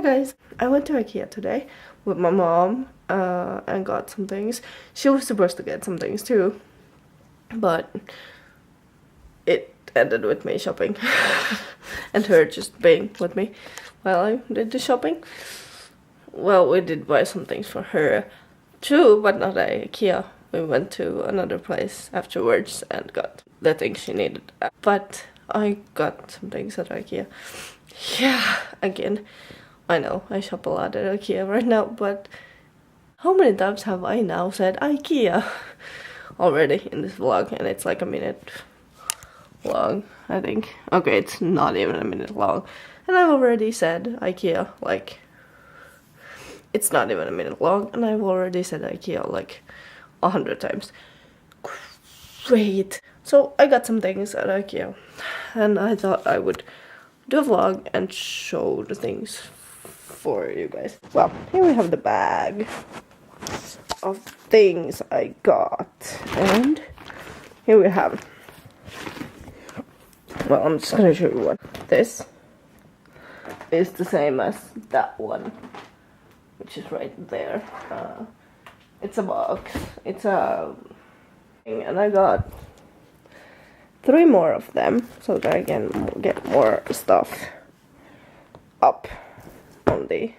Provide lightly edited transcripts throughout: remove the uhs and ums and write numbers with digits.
Hi guys, I went to Ikea today with my mom and got some things. She was supposed to get some things too, but it ended with me shopping and her just being with me while I did the shopping. Well, we did buy some things for her too, but not at Ikea. We went to another place afterwards and got the things she needed. But I got some things at Ikea. Yeah, again, I know I shop a lot at Ikea right now, but how many times have I now said Ikea already in this vlog? And it's like a minute long, I think. Okay, it's not even a minute long. And I've already said Ikea, like, it's not even a minute long, and I've already said Ikea like 100 times. Great! So I got some things at Ikea, and I thought I would do a vlog and show the things for you guys. Well, here we have the bag of things I got, and here we have, well, I'm just gonna show you what this is. The same as that one, which is right there. It's a box, it's a thing, and I got 3 more of them so that I can get more stuff up on the,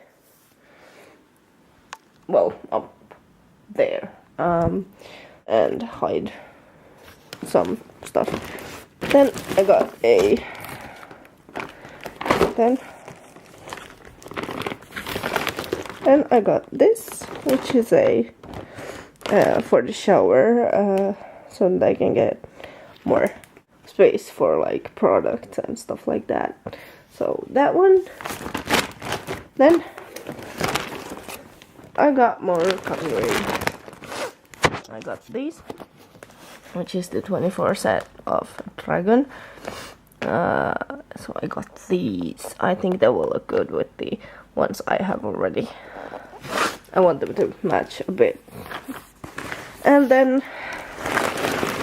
well, up there, and hide some stuff. Then I got then I got this, which is a for the shower, so that I can get more space for like products and stuff like that. So that one. Then I got more cutlery. I got these, which is the 24 set of dragon. So I got these. I think they will look good with the ones I have already. I want them to match a bit. And then,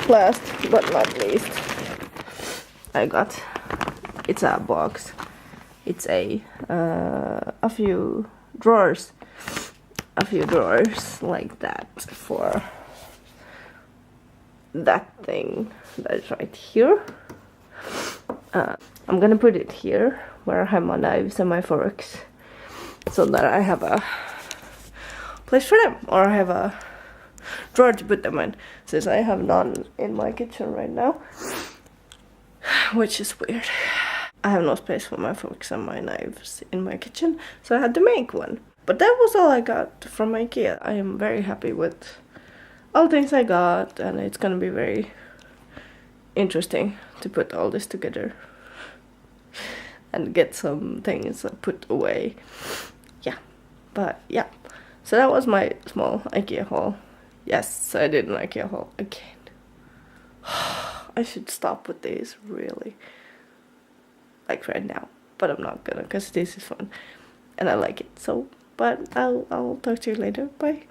last but not least, I got, it's a box. It's a few drawers like that for that thing that is right here. I'm gonna put it here where I have my knives and my forks, so that I have a place for them, or I have a drawer to put them in, since I have none in my kitchen right now, which is weird. I have no space for my forks and my knives in my kitchen, so I had to make one. But that was all I got from Ikea. I am very happy with all the things I got, and it's gonna be very interesting to put all this together and get some things put away. Yeah, but yeah. So that was my small Ikea haul. Yes, I did an Ikea haul again. I should stop with these, really. Like right now. But I'm not gonna, because this is fun. And I like it. So, but I'll talk to you later. Bye.